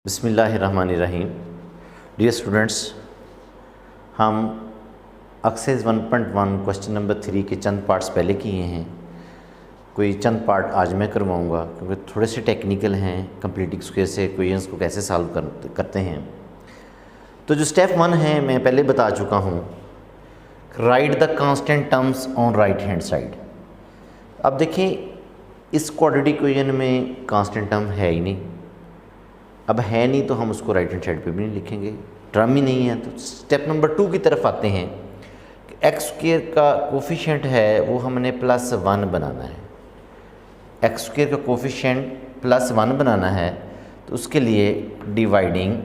बिस्मिल्लाहिर्रहमानिर्रहीम। Dear students, हम exercise 1.1 question number 3 के चंद पार्ट्स पहले किए हैं। कोई चंद पार्ट आज मैं करवाऊंगा क्योंकि थोड़े से टेक्निकल हैं। कंप्लीटिंग स्क्वायर से क्वेश्चंस को कैसे सॉल्व करते हैं। तो जो स्टेप 1 है मैं पहले बता चुका हूँ, right the constant terms on right hand side. अब देखें, इस क्वाड्रेटिक इक्वेशन में कांस्टेंट टर्म है ही नहीं। अब है नहीं तो हम उसको राइट हैंड साइड पे भी नहीं लिखेंगे, टर्म ही नहीं है। तो स्टेप नंबर 2 की तरफ आते हैं कि एक्स स्क्वायर का कोफिशिएंट है वो हमने +1 बनाना है। एक्स स्क्वायर का कोफिशिएंट +1 बनाना है तो उसके लिए dividing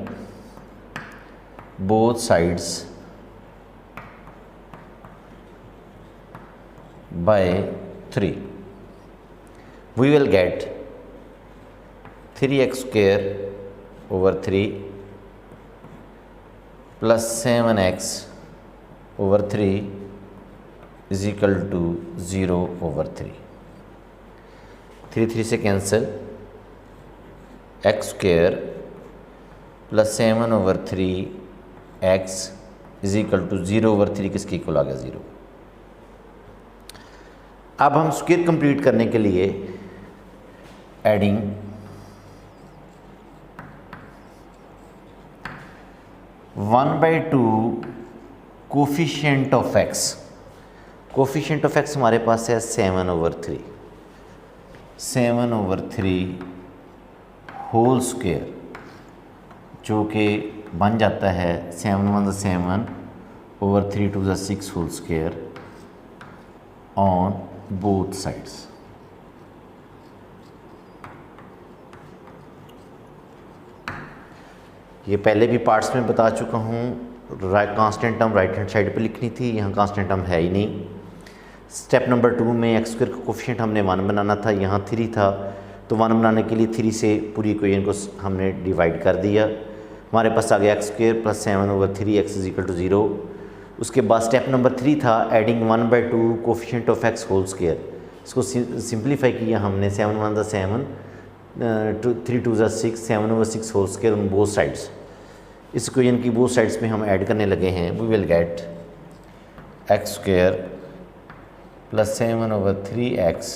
both sides by 3 we will get 3x square over 3 plus 7x over 3 is equal to 0 over 3। 3 से cancel, x square plus 7 over 3x is equal to 0 over 3 किसके इक्वल आ गया, 0। अब हम स्क्वायर कंप्लीट करने के लिए adding 1/2 coefficient of x। Coefficient of x हमारे पास है 7 over 3। 7 over 3 होल स्क्वायर जो कि बन जाता है 7 1 7 over 3 2 6 whole square on both sides. ये पहले भी पार्ट्स में बता चुका हूँ। Constant term right hand side पे लिखनी थी, यहाँ कांस्टेंट टर्म है ही नहीं। स्टेप नंबर 2 में एक्स स्क्वायर का कोफिशिएंट हमने 1 बनाना था, यहाँ 3 था तो 1 बनाने के लिए 3 से पूरी इक्वेशन को हमने डिवाइड कर दिया। हमारे पास आ गया x square plus 7 over 3 x is equal to 0। उसके बाद स्टेप नंबर 3 था adding 1/2 coefficient of x whole square. इसको सिंप्लीफाई किया हमने, 7 1 7 3 2 6 7 over 6 whole square on both sides. इस इक्वेशन की बोथ साइड्स में हम ऐड करने लगे हैं। We will get x square plus 7 over 3x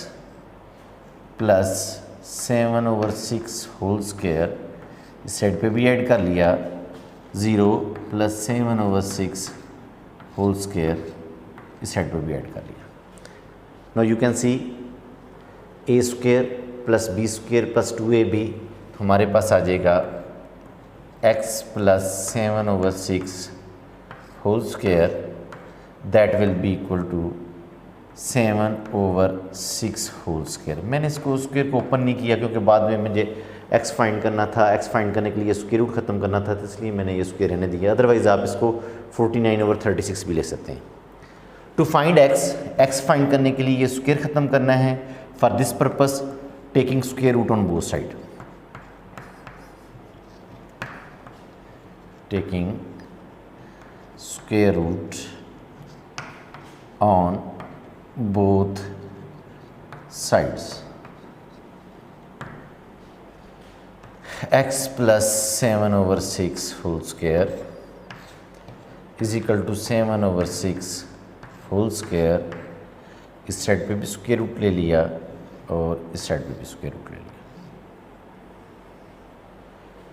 plus 7 over 6 whole square, इस साइड पे भी ऐड कर लिया, 0 प्लस 7 over 6 होल स्क्वायर इस साइड पे भी ऐड कर लिया। Now you can see a square plus b square plus 2ab, हमारे पास आ जाएगा x plus 7 over 6 whole square that will be equal to 7 over 6 whole square. मैंने इसको स्क्वायर को ओपन नहीं किया क्योंकि बाद में मुझे x फाइंड करना था। x फाइंड करने के लिए स्क्वायर रूट ख़त्म करना था, तो इसलिए मैंने ये स्क्वायर रहने दिया। अदरवाइज़ आप इसको 49 over 36 भी ले सकते हैं। टू फाइंड x फाइंड करने के लिए ये स्क्वायर ख़त्म करना है। For this purpose taking square root on both side, taking square root on both sides। x plus 7 over 6 whole square is equal to 7 over 6 whole square। इस side पे भी स्क्वायर रूट ले लिया और इस साइड पे भी स्क्वायर रूट ले लिया।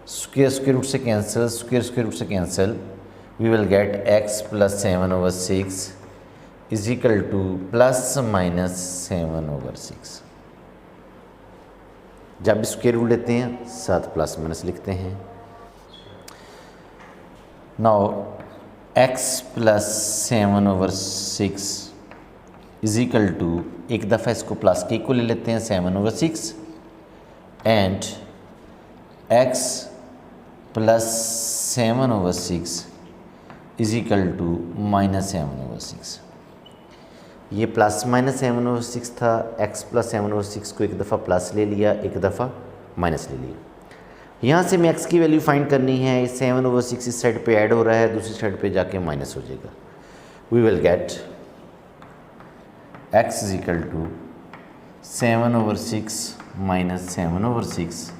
स्क्वायर रूट से कैंसिल, स्क्वायर रूट से cancel, we will get x plus 7 over 6 is equal to plus minus 7 over 6। जब स्क्वायर रूट लेते हैं साथ प्लस माइनस लिखते हैं। Now x plus 7 over 6 is equal to, एक दफ़ा इसको प्लस के इक्वल ले लेते हैं 7 over 6 and x plus 7 over 6 is equal to minus 7 over 6। ये प्लस माइनस 7 over 6 था। x प्लस 7 over 6 को एक दफ़ा प्लस ले लिया, एक दफ़ा माइनस ले लिया। यहाँ से मैं x की वैल्यू फाइंड करनी है। 7 over 6 इस साइड पे ऐड हो रहा है, दूसरी साइड पे जाके माइनस हो जाएगा। We will get x is equal to 7 over 6 minus 7 over 6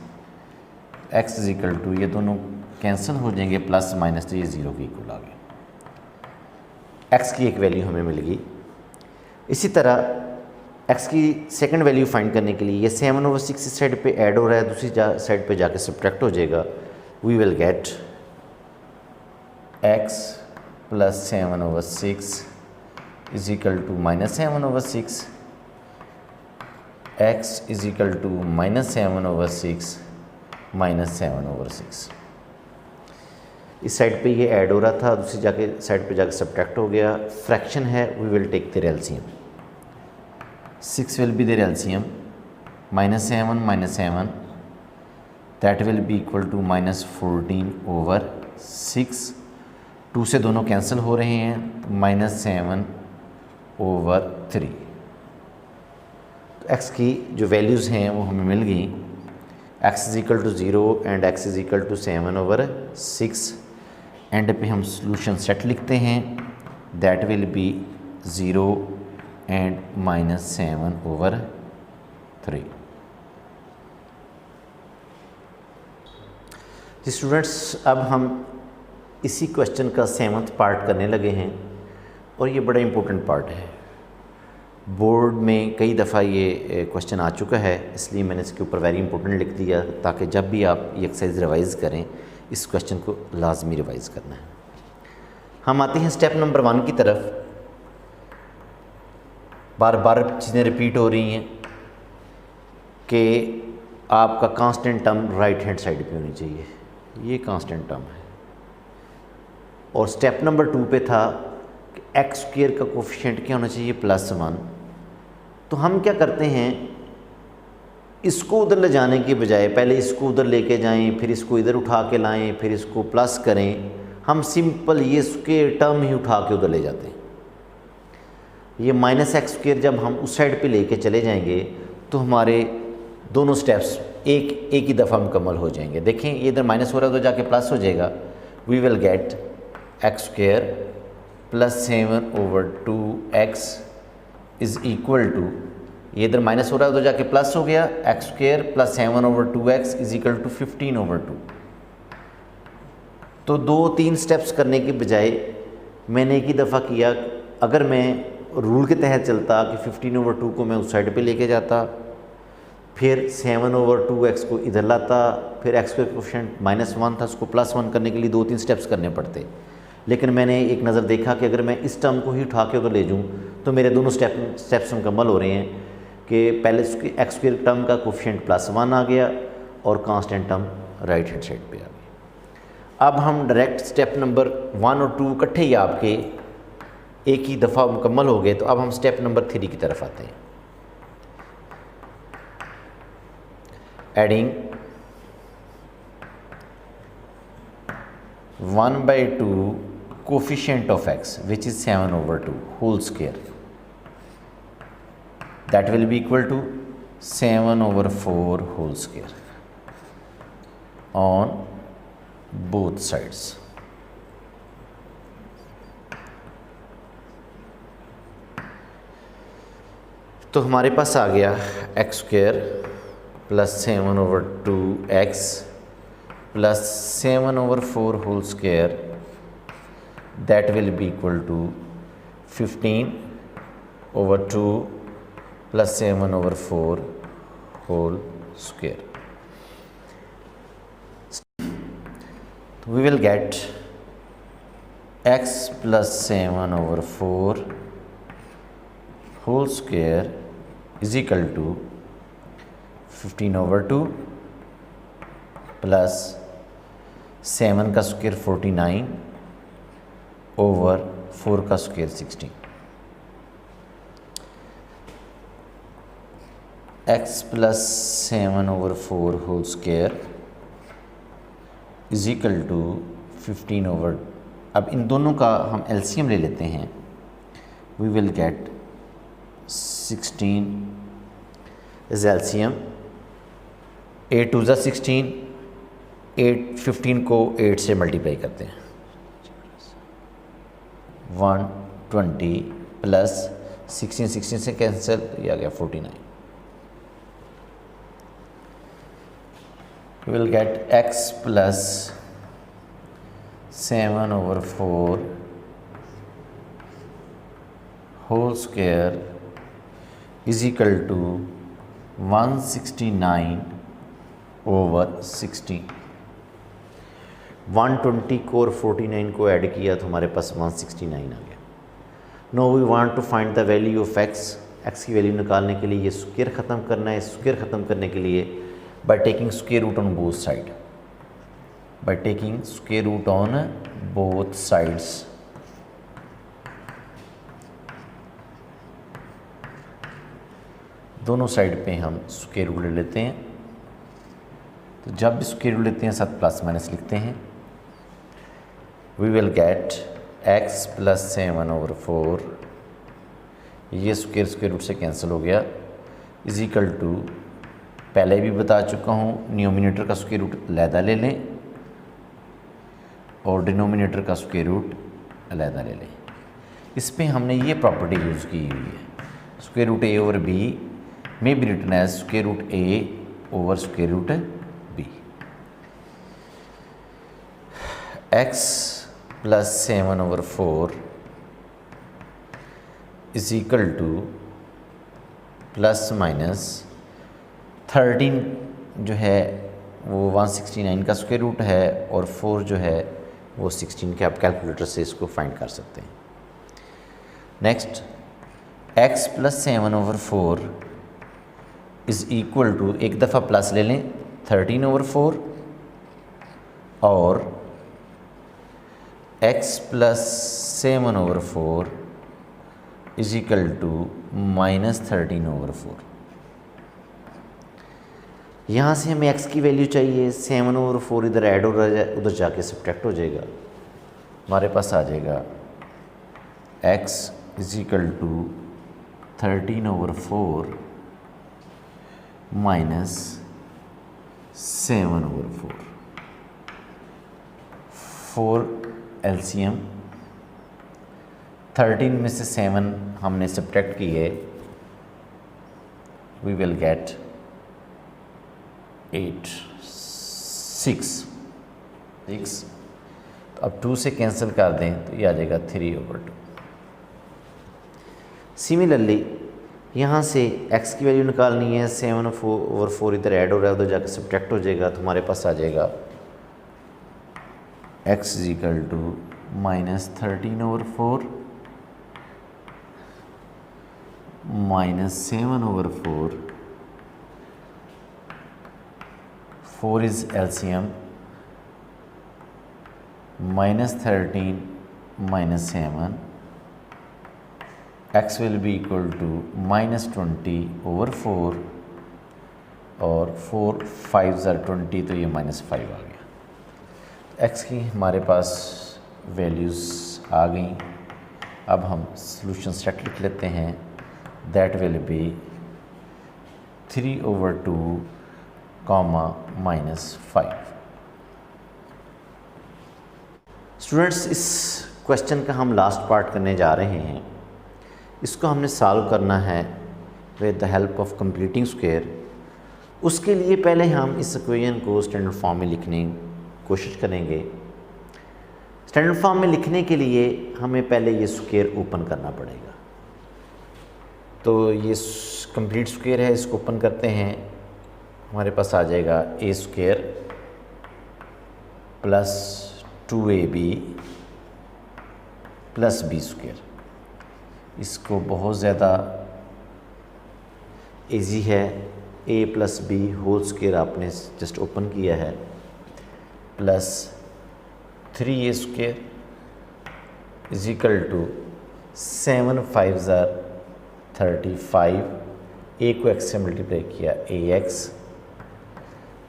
x is equal to, ये दोनों कैंसिल हो जाएंगे, प्लस माइनस, तो ये 0 के इक्वल आ गया। एक्स की एक वैल्यू हमें मिल गई। इसी तरह एक्स की सेकंड वैल्यू फाइंड करने के लिए ये 7/6 इस साइड पे ऐड हो रहा है, दूसरी साइड पे जाके सब्ट्रैक्ट हो जाएगा। We will get x plus 7/6 is equal to minus 7/6, x is equal to minus 7/6 minus 7/6। इस साइड पे ये ऐड हो रहा था, दूसरी साइड पे जाके सब्ट्रैक्ट हो गया। फ्रैक्शन है, we will take their LCM. 6 will be their LCM, minus 7, that will be equal to minus 14/6। 2 से दोनों कैंसिल हो रहे हैं, माइनस 7/3। तो x की जो वैल्यूज़ हैं वो हमें मिल गई। x is equal to 0 and x is equal to 7/6। End पे हम सोल्यूशन सेट लिखते हैं, that will be 0 and minus 7/3। जी स्टूडेंट्स, अब हम इसी क्वेश्चन का 7th पार्ट करने लगे हैं और ये बड़ा इम्पोर्टेंट पार्ट है। बोर्ड में कई दफ़ा ये क्वेश्चन आ चुका है, इसलिए मैंने इसके ऊपर वेरी इंपॉर्टेंट लिख दिया, ताकि जब भी आप ये एक्सरसाइज रिवाइज़ करें इस क्वेश्चन को लाजमी रिवाइज़ करना है। हम आते हैं स्टेप नंबर 1 की तरफ। बार बार चीज़ें रिपीट हो रही हैं कि आपका constant term right hand side पे होनी चाहिए, ये कांस्टेंट टर्म है। और स्टेप नंबर 2 पे था कि एक्स स्क्वायर का कोफिशिएंट क्या होना चाहिए, +1। तो हम क्या करते हैं, इसको उधर ले जाने के बजाय पहले इसको उधर लेके जाएं, फिर इसको इधर उठा के लाएं, फिर इसको प्लस करें, हम सिंपल ये स्क्वायर टर्म ही उठा के उधर ले जाते हैं। ये -x² जब हम उस साइड पे लेके चले जाएंगे तो हमारे दोनों स्टेप्स एक ही दफ़ा मुकम्मल हो जाएंगे। देखें, ये इधर माइनस हो रहा है तो जाके प्लस हो जाएगा। We will get x² + 7/2x is equal to, ये इधर माइनस हो रहा है तो जाके प्लस हो गया, x² + 7/2x is equal to 15/2। तो 2-3 स्टेप्स करने के बजाय मैंने एक ही दफ़ा किया। अगर मैं रूल के तहत चलता कि 15/2 को मैं उस साइड पे लेके जाता, फिर 7/2x को इधर लाता, फिर x का कोफिशिएंट -1 था, उसको +1 करने के लिए 2-3 स्टेप्स करने पड़ते। लेकिन मैंने एक नज़र देखा कि अगर मैं इस टर्म को ही उठा के उधर ले जाऊँ तो मेरे दोनों स्टेप्स मुकम्मल हो रहे हैं कि पहले उसकी x² टर्म का कोफिशिएंट +1 आ गया और constant term right hand side पे आ गया। अब हम डायरेक्ट स्टेप नंबर 1 और 2 इकट्ठे ही आपके एक ही दफ़ा मुकम्मल हो गए। तो अब हम स्टेप नंबर 3 की तरफ आते हैं। Adding 1/2 coefficient of x which is 7/2 whole square, that will be equal to 7/4 whole square on both sides. तो हमारे पास आ गया x² + 7/2x + 7/4 whole square, that will be equal to 15/2 + 7/4 whole square. We will get x + 7/4 whole square is equal to 15/2 plus 7 का square 49 over 4 का square 16। x + 7/4 whole square is equal to 15/, अब इन दोनों का हम एलसीएम ले लेते हैं। We will get 16 is LCM, 8 2 = 16, 15 को 8 से मल्टीप्लाई करते हैं, 120 प्लस 16 से कैंसिल, ये आ गया 49। we will get x plus 7/4 whole square is equal to 169/60। 120 को और 49 को ऐड किया तो हमारे पास 169 आ गया। No we want to find the value of x. X की वैल्यू निकालने के लिए ये स्क्वायर ख़त्म करना है। स्क्वायर ख़त्म करने के लिए by taking square root on both side, by taking square root on both sides. दोनों साइड पे हम स्क्वायर रूट ले लेते हैं। तो जब भी स्क्वायर रूट लेते हैं साथ प्लस माइनस लिखते हैं। We will get x plus 7/4, ये स्क्वायर रूट से कैंसिल हो गया, इज इक्वल टू, पहले भी बता चुका हूँ, न्यूमिनेटर का स्क्वायर रूट अलहदा ले लें और डिनोमिनेटर का स्क्वायर रूट अलहदा ले लें। इस पे हमने ये प्रॉपर्टी यूज़ की हुई है, square root a over b में be written as square root a over square root b। x plus 7/4 is equal to plus minus 13 जो है वो 169 का स्क्वायर रूट है और 4 जो है वो 16 के। आप कैलकुलेटर से इसको फाइंड कर सकते हैं। Next x plus 7/4 is equal to, एक दफ़ा प्लस ले लें 13/4 और x plus 7/4 is equal to minus 13/4। यहाँ से हमें x की वैल्यू चाहिए, 7/4 इधर ऐड हो रहा है, उधर जाके सब्ट्रैक्ट हो जाएगा, हमारे पास आ जाएगा x is equal to 13/4 minus 7/4। 4 LCM, 13 में से 7 हमने सब्ट्रैक्ट किए, वी विल गेट 8 6। तो अब 2 से कैंसिल कर दें तो ये आ जाएगा 3/2। सिमिलरली यहाँ से x की वैल्यू निकालनी है, 7/4 इधर ऐड हो रहा है, उधर जाकर सब्ट्रैक्ट हो जाएगा, तो हमारे पास आ जाएगा x is equal to minus 13/4 minus 7/4। 4 is LCM, minus 13 minus 7, x will be equal to minus 20/4 और 4 5s are 20, तो ये -5 आ गया। x की हमारे पास वैल्यूज़ आ गई। अब हम सॉल्यूशन सेट लिख लेते हैं, दैट विल बी 3/2 -5। स्टूडेंट्स, इस क्वेश्चन का हम लास्ट पार्ट करने जा रहे हैं। इसको हमने सॉल्व करना है with the help of completing square. उसके लिए पहले हम इस इक्वेशन को स्टैंडर्ड फॉर्म में लिखने की कोशिश करेंगे। स्टैंडर्ड फॉर्म में लिखने के लिए हमें पहले ये स्क्वायर ओपन करना पड़ेगा। तो ये कंप्लीट स्क्वायर है, इसको ओपन करते हैं, हमारे पास आ जाएगा a² plus 2ab plus b²। इसको बहुत ज़्यादा इजी है, a plus b whole square आपने जस्ट ओपन किया है, plus 3a² is equal to 7 5s are 35, a को x से मल्टीप्लाई किया ax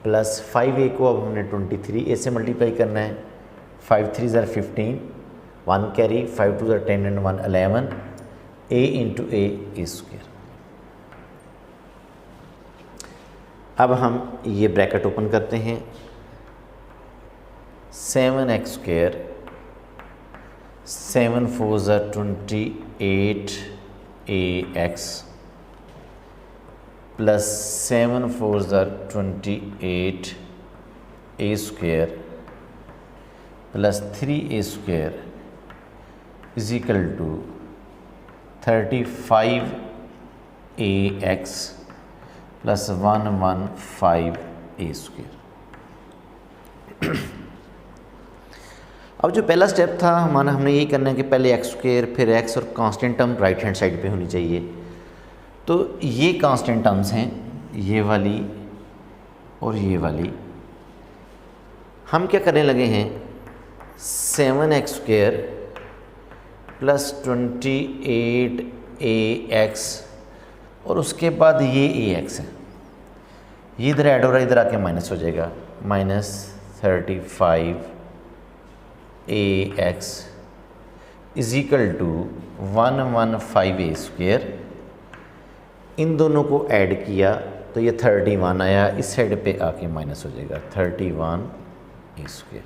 प्लस 5a को अब हमने 23a से मल्टीप्लाई करना है, 5 3s are 15, 1 carry, 5 2s are 10 and 1 11, a into a²। अब हम ये ब्रैकेट ओपन करते हैं, 7x², 7 4s are 28ax plus 7 4s are 28 a square plus 3a² is equal to 35ax plus 115a²। अब जो पहला स्टेप था हमारा, हमने यही करना है कि पहले x² फिर x और constant term right hand side पे होनी चाहिए। तो ये कांस्टेंट टर्म्स हैं, ये वाली और ये वाली। हम क्या करने लगे हैं, 7x² प्लस 28ax और उसके बाद ये ax है, ये इधर ऐड हो रहा है, इधर आके माइनस हो जाएगा, minus 35ax is equal to 115a²। इन दोनों को ऐड किया तो ये 31 आया, इस साइड पे आके माइनस हो जाएगा 31a²।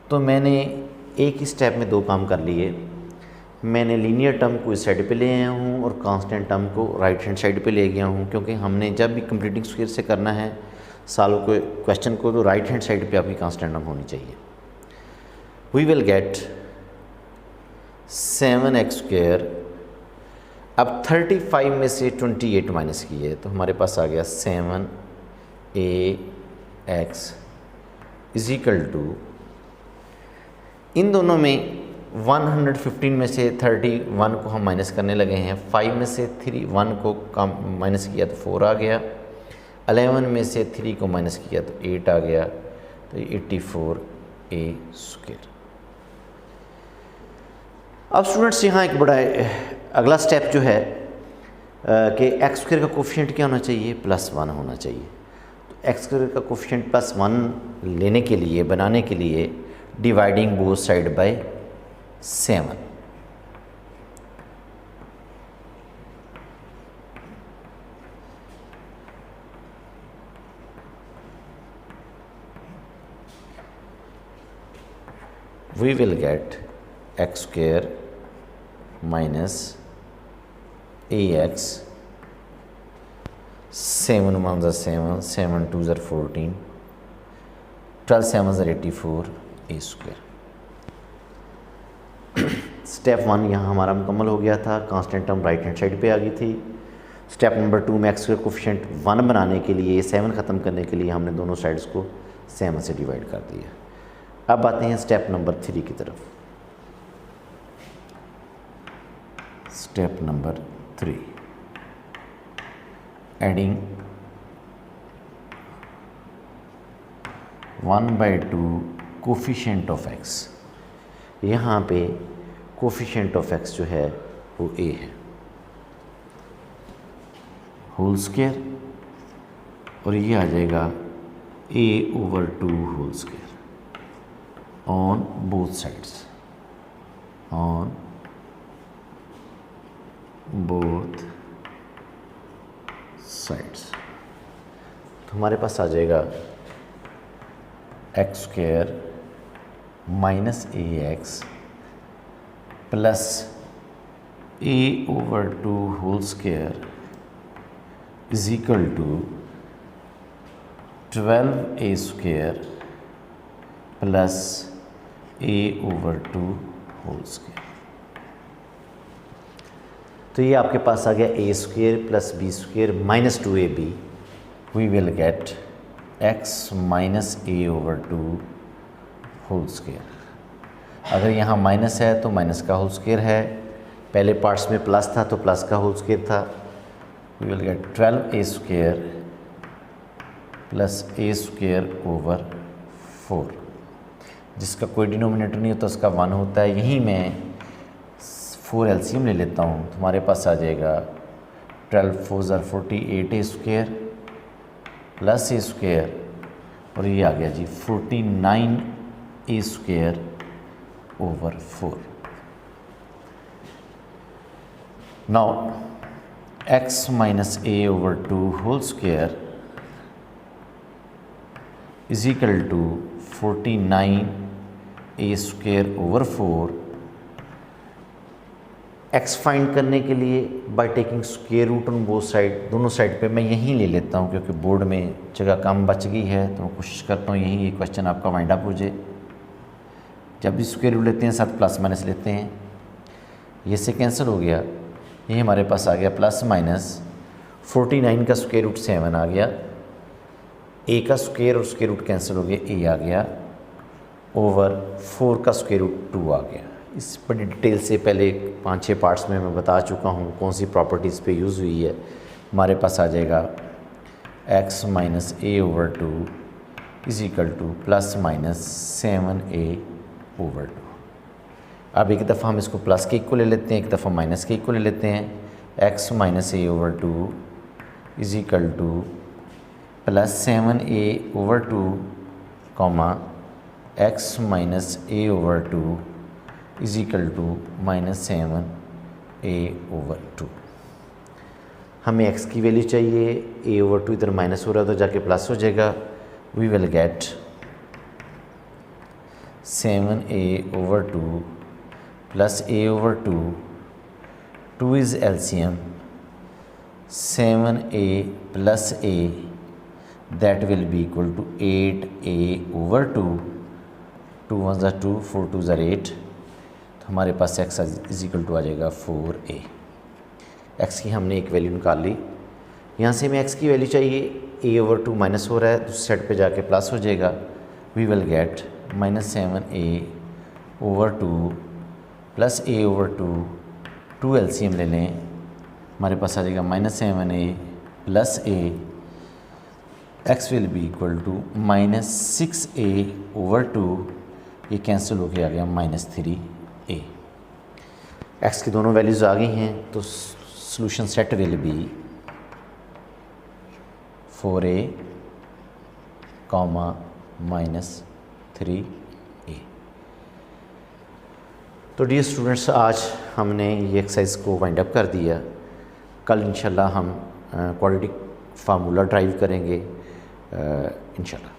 तो मैंने एक ही स्टेप में दो काम कर लिए। मैंने लीनियर टर्म को इस साइड पे ले आया हूँ और कांस्टेंट टर्म को राइट हैंड साइड पे ले गया हूँ, क्योंकि हमने जब भी कंप्लीटिंग स्क्वायर से करना है सॉल्व को क्वेश्चन को, तो राइट हैंड साइड पे आपकी कांस्टेंट टर्म होनी चाहिए। We will get 7x²। अब 35 में से 28 माइनस किए तो हमारे पास आ गया 7ax इज इक्वल टू, इन दोनों में 115 में से 31 को हम माइनस करने लगे हैं, 5 में से 1 को कम माइनस किया तो 4 आ गया, 11 में से 3 को माइनस किया तो 8 आ गया, तो 84a²। अब स्टूडेंट्स यहाँ एक बड़ा अगला स्टेप जो है कि x² का कोफिशिएंट क्या होना चाहिए, +1 होना चाहिए। तो x² का कोफिशिएंट +1 लेने के लिए, बनाने के लिए dividing both side bye 7। we will get x² minus ax, 7 1s are 7, 7 2s are 14, 12 7s are 84a²। Step 1 यहाँ हमारा मुकम्मल हो गया था, constant term right hand side पे आ गई थी। स्टेप नंबर 2 में x² कोफिशिएंट 1 बनाने के लिए, 7 ख़त्म करने के लिए हमने दोनों साइड्स को 7 से डिवाइड कर दिया। अब आते हैं स्टेप नंबर 3 की तरफ। Step number 3, adding 1/2 coefficient of x। यहाँ पे कोफिशिएंट ऑफ x जो है वो a है, होल स्क्वायर, और ये आ जाएगा a/2 whole square on both sides, on both sides. तो हमारे पास आ जाएगा x² minus ax plus a/2 whole square is equal to 12a² plus a/2 whole square. तो ये आपके पास आ गया a² plus b² minus 2ab। We will get x minus a/2 whole square. अगर यहाँ माइनस है तो माइनस का होल स्क्वायर है, पहले पार्ट्स में प्लस था तो प्लस का होल स्क्वायर था। We will get 12a² plus a²/4, जिसका कोई डिनोमिनेटर नहीं होता, उसका 1 होता है। यहीं मैं 4 एलसीएम ले लेता हूँ, तो हमारे पास आ जाएगा 12 4s are 48a² plus a², और ये आ गया जी 49a²/4। Now x minus a/2 whole square is equal to 49a²/4। X find करने के लिए by taking square root on both side, दोनों साइड पे मैं यहीं ले लेता हूँ क्योंकि बोर्ड में जगह कम बच गई है, तो मैं कोशिश करता हूँ यहीं ये क्वेश्चन आपका वाइंड अप हो जाए। जब भी स्क्वायर रूट लेते हैं साथ प्लस माइनस लेते हैं, ये से कैंसिल हो गया, ये हमारे पास आ गया प्लस माइनस 49 का स्क्वायर रूट 7 आ गया, ए का स्क्वायर और स्क्वायर रूट कैंसिल हो गया, ए आ गया ओवर 4 का स्क्वायर रूट 2 आ गया। इस बड़ी डिटेल से पहले 5-6 पार्ट्स में मैं बता चुका हूँ कौन सी प्रॉपर्टीज़ पे यूज़ हुई है। हमारे पास आ जाएगा x minus a over 2 is equal to plus minus 7a over 2। अब एक दफ़ा हम इसको प्लस के इक्वल ले लेते हैं, एक दफ़ा माइनस के इक्वल ले लेते हैं। x minus a over 2 is equal to plus 7a over 2 comma x minus a over 2 is equal to minus 7a over 2। हमें x की वैल्यू चाहिए, a ओवर 2 इधर माइनस हो रहा है तो जाके प्लस हो जाएगा। We will get 7a over 2 plus a over 2, 2 is LCM 7a plus a that will be equal to 8a over 2, 2 1 ज़ा 2, 4 2 ज़ा 8, तो हमारे पास x इज इक्वल टू आ जाएगा 4a। x की हमने एक वैल्यू निकाल ली। यहाँ से हमें x की वैल्यू चाहिए, a ओवर 2 माइनस हो रहा है, दूसरी साइड पे जाके प्लस हो जाएगा। We will get minus 7a over 2 plus a over 2, 2 LCM ले लें, हमारे पास आ जाएगा minus 7a plus a, x will be equal to minus 6a over 2, ये कैंसिल होके आ गया माइनस 3a। x की दोनों वैल्यूज़ आ गई हैं, तो solution set will be 4a comma minus 3a। तो डियर स्टूडेंट्स, आज हमने ये एक्सरसाइज को वाइंड अप कर दिया। कल इंशाल्लाह हम क्वाड्रेटिक फार्मूला ड्राइव करेंगे इंशाल्लाह।